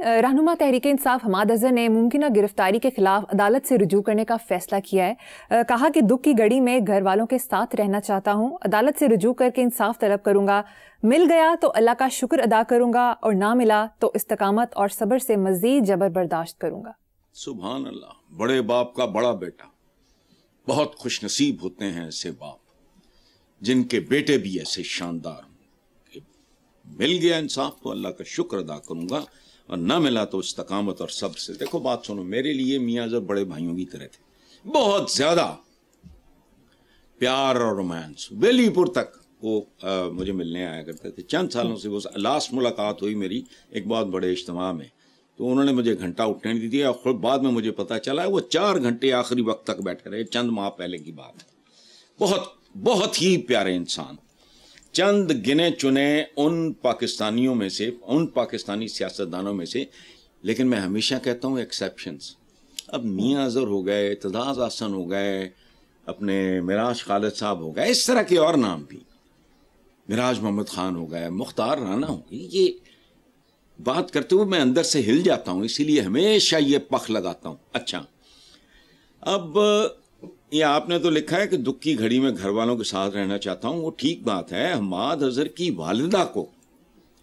रहनुमा तहरीक इंसाफ हमाद अजहर ने मुमकिन गिरफ्तारी के खिलाफ अदालत से रुजू करने का फैसला किया है। कहा कि दुख की घड़ी में घर वालों के साथ रहना चाहता हूँ, अदालत से रुजू करके इंसाफ तलब करूंगा, मिल गया तो अल्लाह का शुक्र अदा करूंगा और ना मिला तो इस्तकामत और सब्र से मजीद जबर बर्दाश्त करूंगा। सुभान अल्लाह, बड़े बाप का बड़ा बेटा। बहुत खुश नसीब होते हैं ऐसे बाप जिनके बेटे भी ऐसे शानदार हों। मिल गया इंसाफ तो अल्लाह का शुक्र अदा करूंगा और ना मिला तो इस्तकामत और सब्र से। देखो बात सुनो, मेरे लिए मियां अजहर बड़े भाइयों की तरह थे, बहुत ज्यादा प्यार और रोमांस। बेलीपुर तक वो मुझे मिलने आया करते थे। चंद सालों से वो लास्ट मुलाकात हुई मेरी एक बहुत बड़े इज्तिमा में, तो उन्होंने मुझे घंटा उठने नहीं दिया। खुद बाद में मुझे पता चला वो 4 घंटे आखिरी वक्त तक बैठे रहे। चंद माह पहले की बात है। बहुत बहुत ही प्यारे इंसान, चंद गिने चुने उन पाकिस्तानियों में से, उन पाकिस्तानी सियासतदानों में से। लेकिन मैं हमेशा कहता हूँ एक्सेप्शंस। अब मियां अजहर हो गए, इत्तेजाज हसन हो गए, अपने मिराज खालिद साहब हो गए, इस तरह के और नाम भी, मिराज मोहम्मद खान हो गए, मुख्तार राना हो गई। ये बात करते हुए मैं अंदर से हिल जाता हूँ, इसीलिए हमेशा ये पख लगाता हूँ। अच्छा, अब ये आपने तो लिखा है कि दुख की घड़ी में घर वालों के साथ रहना चाहता हूँ, वो ठीक बात है। हमाद अजहर की वालिदा को,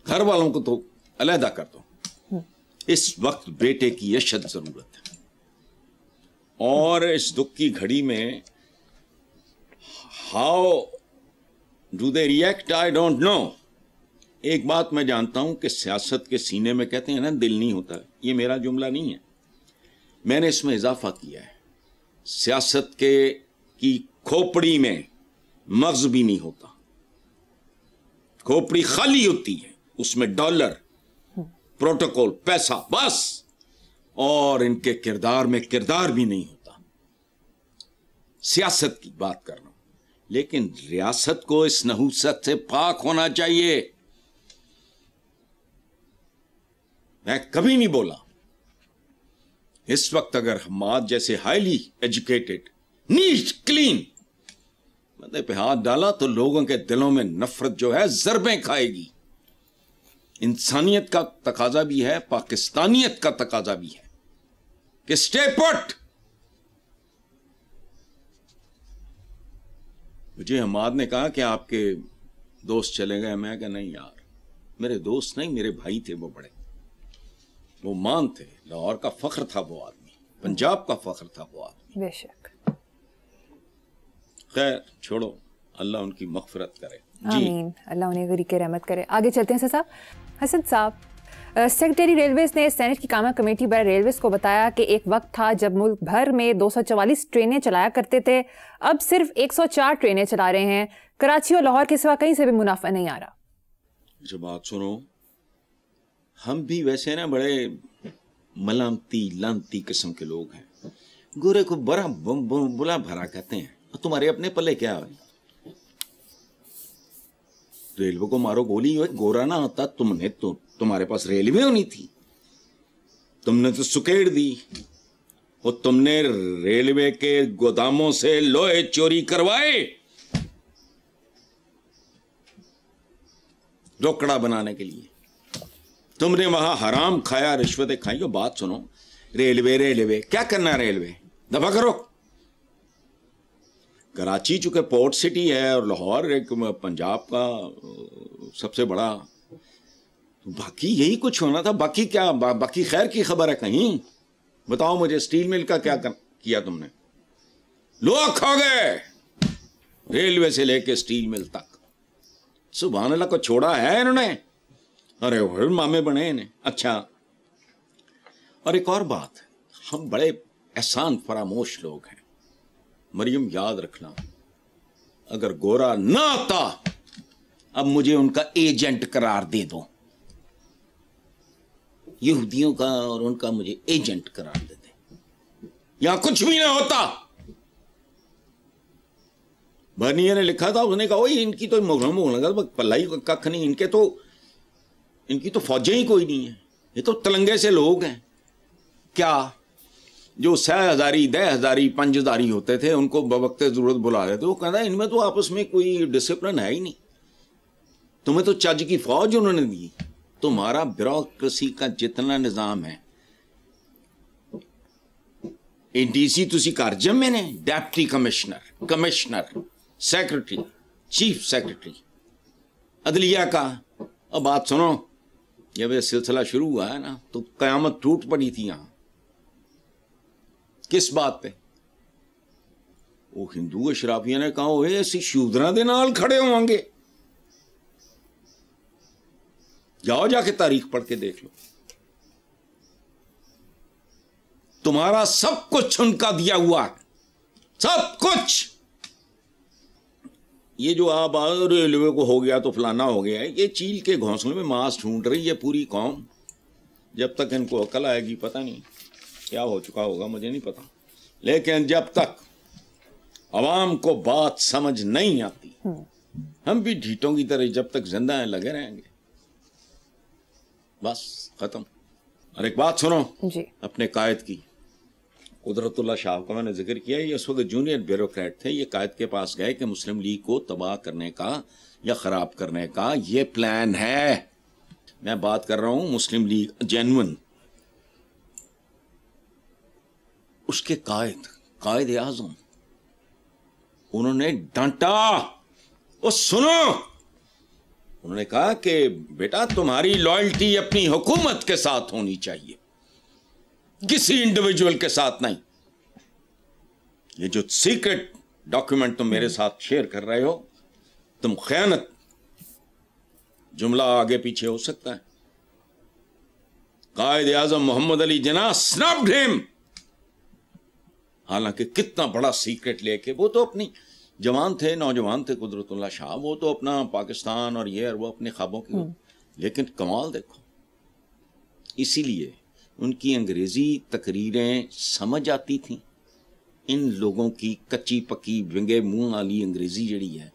घर वालों को तो अलहदा कर दो। इस वक्त बेटे की अशद जरूरत है और इस दुख की घड़ी में how do they react, I don't know. एक बात मैं जानता हूं कि सियासत के सीने में कहते हैं ना दिल नहीं होता, ये मेरा जुमला नहीं है, मैंने इसमें इजाफा किया है। सियासत की खोपड़ी में मगज भी नहीं होता, खोपड़ी खाली होती है, उसमें डॉलर, प्रोटोकॉल, पैसा बस, और इनके किरदार में किरदार भी नहीं होता। सियासत की बात कर रहा हूं, लेकिन रियासत को इस नहूसत से पाक होना चाहिए। मैं कभी नहीं बोला इस वक्त अगर हमाद जैसे हाईली एजुकेटेड, नीट, क्लीन बंदे पे हाथ डाला तो लोगों के दिलों में नफरत जो है ज़रबें खाएगी। इंसानियत का तकाजा भी है, पाकिस्तानियत का तकाजा भी है कि स्टे पुट। मुझे हमाद ने कहा कि आपके दोस्त चले गए। मैं कहा नहीं यार, मेरे दोस्त नहीं, मेरे भाई थे वो बड़े, वो मान थे, लाहौर का फख्र था वो आदमी, पंजाब का फख्र था वो आदमी। बेशक। खैर छोड़ो, अल्लाह उनकी मग़फ़िरत करे। आमीन, अल्लाह उन्हें गरीक़ रहमत करे। आगे चलते हैं साहब। हसन साहब, सेक्रेटरी रेलवेज ने सेनेट की कामा कमेटी बाय रेलवेज को बताया कि एक वक्त था जब मुल्क भर में 244 ट्रेनें चलाया करते थे, अब सिर्फ 104 ट्रेनें चला रहे हैं। कराची और लाहौर के सिवा कहीं से भी मुनाफा नहीं आ रहा। जब बात सुनो, हम भी वैसे ना बड़े मलामती लानती किस्म के लोग हैं, गोरे को बड़ा बुला भरा कहते हैं। तुम्हारे अपने पल्ले क्या है? रेलवे को मारो गोली, गोरा ना होता तुमने तो, तुम्हारे पास रेलवे होनी थी, तुमने तो सुकेड़ दी। और तुमने रेलवे के गोदामों से लोहे चोरी करवाए रोकड़ा बनाने के लिए, तुमने वहां हराम खाया, रिश्वतें खाई। बात सुनो, रेलवे रेलवे क्या करना, रेलवे दफा करो। कराची चूंकि पोर्ट सिटी है और लाहौर एक पंजाब का सबसे बड़ा, तो बाकी यही कुछ होना था। बाकी क्या, बाकी खैर की खबर है कहीं? बताओ मुझे, स्टील मिल का क्या किया तुमने? लोग खा गए, रेलवे से लेके स्टील मिल तक। सुभान अल्लाह को छोड़ा है इन्होंने। अरे वो मामे बने इन्हें। अच्छा, और एक और बात, हम बड़े एहसान फरामोश लोग हैं। मरियम याद रखना, अगर गोरा ना आता, अब मुझे उनका एजेंट करार दे दो, यहूदियों का और उनका मुझे एजेंट करार दे दे, यहां कुछ भी ना होता। बर्नियर ने लिखा था, उसने कहा वही इनकी तो मुहर्रम लगा पल्लाई कख नहीं, इनकी तो फौजें ही कोई नहीं है, ये तो तलंगे से लोग हैं। क्या जो 6,000 10,000 5,000 होते थे उनको बवक्त जरूरत बुला रहे थे, वो कहता है इनमें तो आपस में कोई डिसिप्लिन है ही नहीं, तुम्हें तो चज की फौज उन्होंने दी, تمہارا بیوروکریسی کا جتنا نظام ہے, ڈی سی تسی کر جمے نے, deputy commissioner, secretary, chief secretary عدلیہ کا. اب بات سنو, جب یہ سلسلہ شروع ہوا ہے نا تو قیامت ٹوٹ پڑی تھی یہاں. کس بات پہ؟ وہ ہندو اشرافیہ نے کہا وہ ایسی شودرا دے نال کھڑے ہوں گے. جاؤ جا کے تاریخ پڑھ کے دیکھ لو, تمہارا سب کچھ ان کا دیا ہوا ہے, سب کچھ. یہ جو آپ ریلوے کو ہو گیا تو فلانا ہو گیا ہے, یہ چیل کے گھونسلے میں ماس ڈھونڈ رہی ہے پوری قوم. جب تک ان کو عقل آئے گی پتہ نہیں کیا ہو چکا ہوگا, مجھے نہیں پتا. لیکن جب تک عوام کو بات سمجھ نہیں آتی, ہم بھی ڈھیٹوں کی طرح جب تک زندہ ہیں لگے رہیں گے. بس ختم. اور ایک بات سنو جی, اپنے قائد کی, قدرت اللہ شاہ کا میں نے ذکر کیا, یہ اس وقت جونیئر بیوروکریٹ تھے. یہ قائد کے پاس گئے کہ مسلم لیگ کو تباہ کرنے کا یا خراب کرنے کا یہ پلان ہے. میں بات کر رہا ہوں مسلم لیگ جینون. اس کے قائد اعظم انہوں نے ڈانٹا. وہ سنو, انہوں نے کہا کہ بیٹا تمہاری لائلٹی اپنی حکومت کے ساتھ ہونی چاہیے, کسی انڈیویجول کے ساتھ نہیں. یہ جو سیکرٹ ڈاکیومنٹ تم میرے ساتھ شیئر کر رہے ہو, تم خیانت, جملہ آگے پیچھے ہو سکتا ہے. قائد اعظم محمد علی جناح سنپڈ ہم. حالانکہ کتنا بڑا سیکرٹ لے کے, وہ تو اپنی جوان تھے, نوجوان تھے قدرت اللہ شاہ, وہ تو اپنا پاکستان اور یہ اور وہ اپنے خوابوں کی. لیکن کمال دیکھو, اسی لیے ان کی انگریزی تقریریں سمجھ آتی تھیں. ان لوگوں کی کچی پکی ونگے منہ والی انگریزی جڑی ہے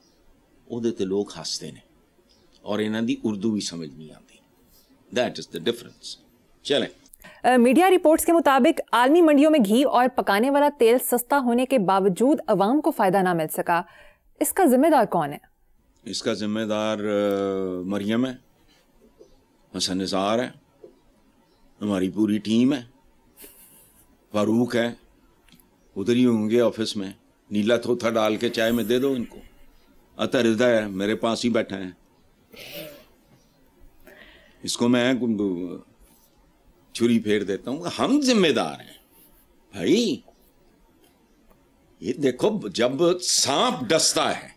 وہ تے لوگ ہستے نے, اور انہاں دی اردو بھی سمجھ نہیں آتی. That is the difference. چلیں, میڈیا رپورٹس کے مطابق عالمی منڈیوں میں گھی اور پکانے والا تیل سستا ہونے کے باوجود عوام کو فائدہ نہ مل سکا. اس کا ذمہ دار کون ہے؟ اس کا ذمہ دار مریم ہے, حسن نثار ہے, ہماری پوری ٹیم ہے, فاروق ہے, ادھر ہی ہوں گے آفس میں. نیلا تھوتھا ڈال کے چائے میں دے دو ان کو. اطہر رضا ہے میرے پاس ہی بیٹھا ہے, اس کو میں چھری پھیر دیتا ہوں. ہم ذمہ دار ہیں بھائی. یہ دیکھو, جب سانپ ڈستا ہے,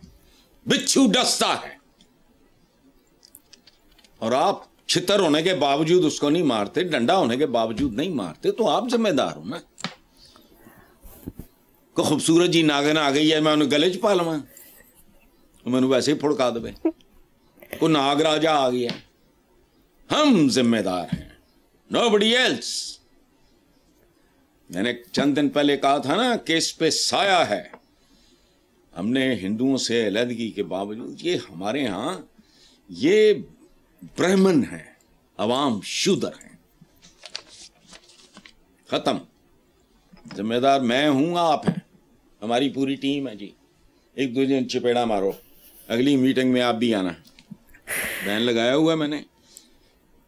بچھو ڈستا ہے, اور آپ چھتر ہونے کے باوجود اس کو نہیں مارتے, ڈنڈا ہونے کے باوجود نہیں مارتے, تو آپ ذمہ دار ہو نا. کو خوبصورت جی ناگن آ گئی ہے, میں انہیں گلے چ پا لواں, میں انہیں ویسے ہی پھڑکا دے. کو ناگ راجا آ گیا, ہم ذمہ دار ہیں, nobody else. میں نے چند دن پہلے کہا تھا نا کہ اس پہ سایہ ہے. ہم نے ہندوؤں سے علیحدگی کے باوجود, یہ ہمارے ہاں یہ برہمن ہیں, عوام شودر ہیں. ختم. ذمہ دار میں ہوں, آپ ہیں, ہماری پوری ٹیم ہے جی. ایک دوسرے چپیڑا مارو. اگلی میٹنگ میں آپ بھی آنا. بین لگایا ہوا میں نے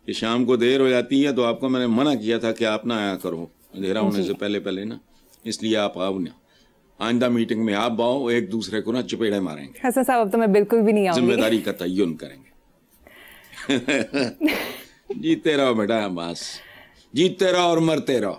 کہ شام کو دیر ہو جاتی ہے تو آپ کو میں نے منع کیا تھا کہ آپ نہ آیا کرو اندھیرا ہونے سے پہلے نا, اس لیے آپ آؤ نا. آئندہ میٹنگ میں آپ آؤ, ایک دوسرے کو نا چپیڑے ماریں گے. حسن صاحب اب تو میں بالکل بھی نہیں آؤں گی. ذمہ داری کا تعین کریں گے. جیتے رہو بیٹا, بس جیتے رہو اور مرتے رہو.